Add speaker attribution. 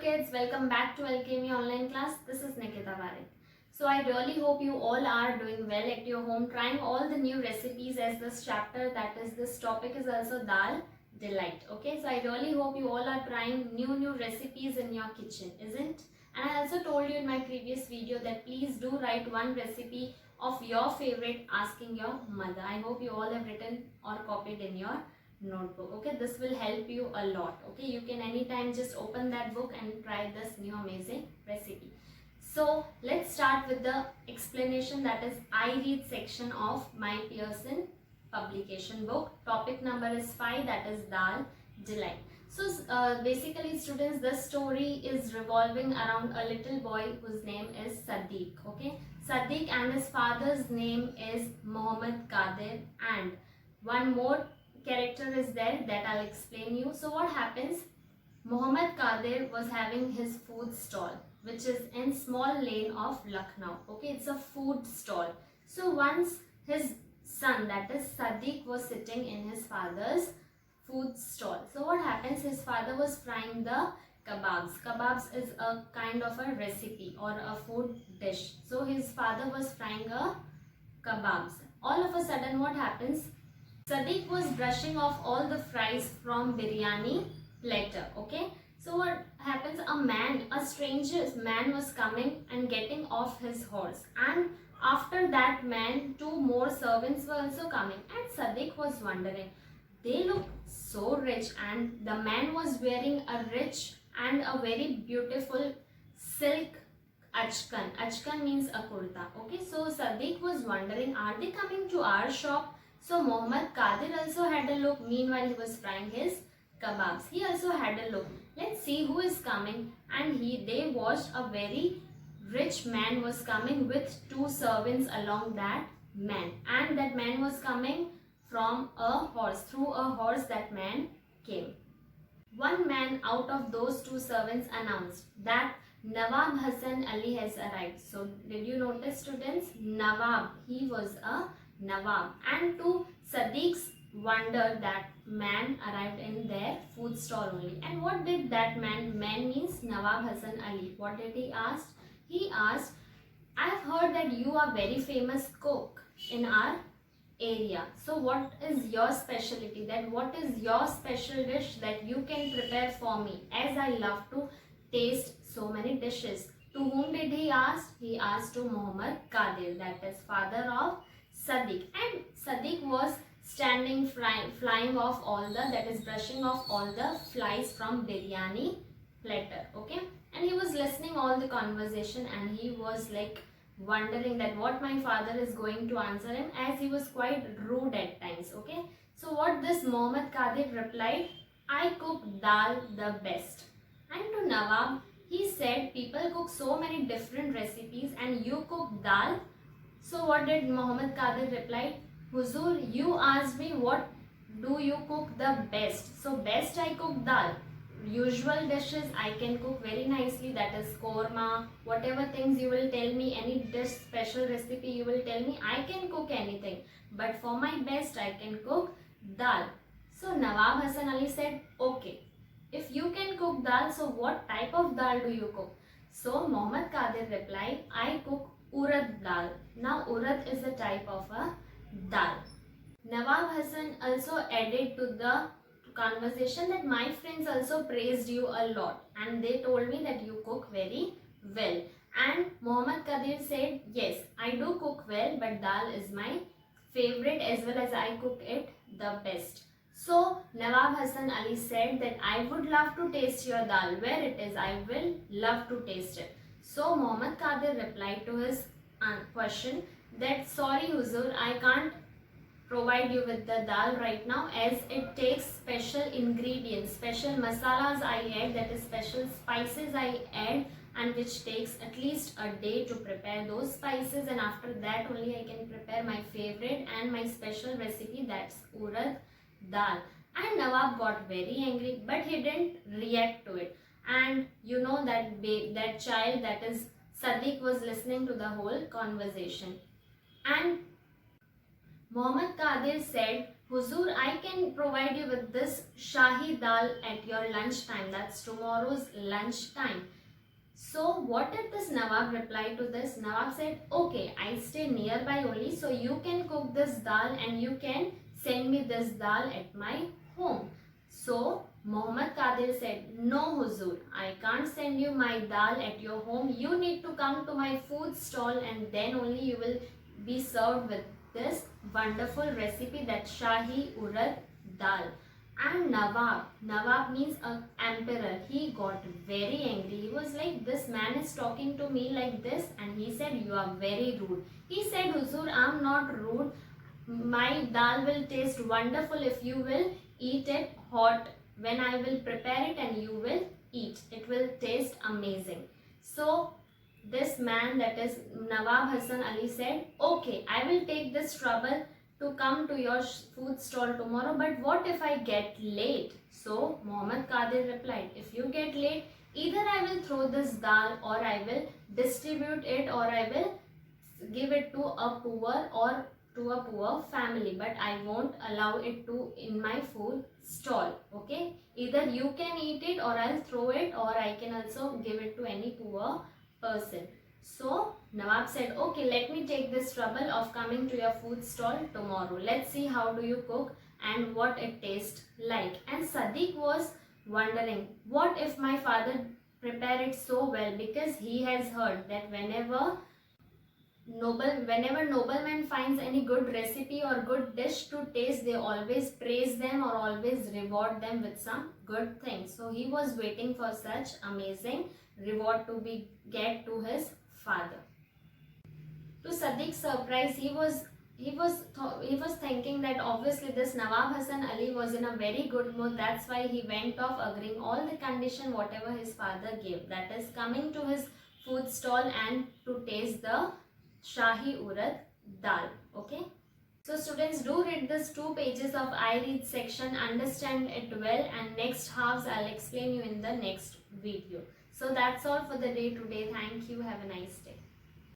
Speaker 1: Hello kids, welcome back to Alchemy online class. This is Nikita Varik. So I really hope you all are doing well at your home, trying all the new recipes as this chapter, that is this topic is also Dal Delight. Okay, so I really hope you all are trying new recipes in your kitchen, isn't? And I also told you in my previous video that please do write one recipe of your favorite asking your mother. I hope you all have written or copied in your notebook. Okay, this will help you a lot. Okay, you can anytime just open that book and try this new amazing recipe. So let's start with the explanation, that is I read section of my Pearson publication book. Topic number is 5, that is Dal Delight. So basically students, this story is revolving around a little boy whose name is Sadiq. Okay, Sadiq, and his father's name is Mohammed Qadir, and one more character is there that I'll explain you. So what happens, Mohammed Qadir was having his food stall which is in small lane of Lucknow. Okay, it's a food stall. So once his son, that is Sadiq, was sitting in his father's food stall. So what happens, his father was frying the kebabs. Kebabs is a kind of a recipe or a food dish. So his father was frying a kebabs. All of a sudden what happens, Sadiq was brushing off all the fries from biryani platter. Okay, so what happens, a stranger man was coming and getting off his horse, and after that man, 2 more servants were also coming, and Sadiq was wondering, they look so rich, and the man was wearing a rich and a very beautiful silk achkan. Achkan means a kurta. Okay, so Sadiq was wondering, are they coming to our shop? So Mohammed Qadir also had a look. Meanwhile, he was frying his kebabs. He also had a look. Let's see who is coming. And they watched a very rich man was coming with 2 servants along that man. And that man was coming from a horse. Through a horse that man came. One man out of those 2 servants announced that Nawab Hasan Ali has arrived. So did you notice students? Nawab, he was a Nawab, and to Sadiq's wonder, that man arrived in their food stall only. And what did that man means Nawab Hasan Ali, what did he ask? He asked, I have heard that you are very famous cook in our area. So what is your specialty? That what is your special dish that you can prepare for me, as I love to taste so many dishes. To whom did he ask? He asked to Mohammed Qadir, that is father of Sadiq. And Sadiq was standing flying off all the, that is brushing off all the flies from biryani platter. Okay, and he was listening all the conversation, and he was like wondering that what my father is going to answer him, as he was quite rude at times. Okay, so what this Mohammed Qadir replied, I cook dal the best. And to Nawab, he said, people cook so many different recipes and you cook dal. So what did Mohammed Qadir reply? Huzur, you asked me what do you cook the best. So best I cook dal. Usual dishes I can cook very nicely, that is korma, whatever things you will tell me, any dish special recipe you will tell me, I can cook anything. But for my best I can cook dal. So Nawab Hasan Ali said, okay, if you can cook dal, so what type of dal do you cook? So Mohammed Qadir replied, I cook urad dal. Now urad is a type of a dal. Nawab Hasan also added to the conversation that my friends also praised you a lot, and they told me that you cook very well. And Mohammed Qadir said, yes, I do cook well, but dal is my favorite, as well as I cook it the best. So Nawab Hasan Ali said that I would love to taste your dal. Where it is, I will love to taste it. So Mohammed Qadir replied to his question that, sorry Huzur, I can't provide you with the dal right now, as it takes special ingredients, special masalas I add, that is special spices I add, and which takes at least a day to prepare those spices, and after that only I can prepare my favorite and my special recipe, that's urad dal. And Nawab got very angry, but he didn't react to it. And you know that that child, that is Sadiq, was listening to the whole conversation. And Mohammed Qadir said Huzur, I can provide you with this Shahi dal at your lunch time. That's tomorrow's lunch time. So what did this Nawab reply to this? Nawab said, okay, I stay nearby only, so you can cook this dal and you can send me this dal at my home. So Muhammad Qadir said, no Huzur, I can't send you my dal at your home. You need to come to my food stall and then only you will be served with this wonderful recipe, that Shahi Urad dal. And Nawab means an emperor. He got very angry. He was like, this man is talking to me like this, and he said, you are very rude. He said, Huzur, I am not rude. My dal will taste wonderful if you will eat it hot when I will prepare it and you will eat. It will taste amazing. So this man, that is Nawab Hasan Ali, said, okay, I will take this trouble to come to your food stall tomorrow, but what if I get late? So Muhammad Qadir replied, if you get late, either I will throw this dal or I will distribute it or I will give it to a poor family, but I won't allow it to in my food stall. Okay, either you can eat it or I'll throw it, or I can also give it to any poor person. So Nawab said, okay, let me take this trouble of coming to your food stall tomorrow. Let's see how do you cook and what it tastes like. And Sadiq was wondering, what if my father prepare it so well, because he has heard that whenever nobleman finds any good recipe or good dish to taste, they always praise them or always reward them with some good things. So he was waiting for such amazing reward to be get to his father. To Sadiq's surprise, he was thinking that obviously this Nawab Hasan Ali was in a very good mood. That's why he went off agreeing all the condition whatever his father gave. That is coming to his food stall and to taste the Shahi Urad dal. Okay. So students, do read this 2 pages of I read section, understand it well, and next halves I'll explain you in the next video. So that's all for the day today. Thank you. Have a nice day.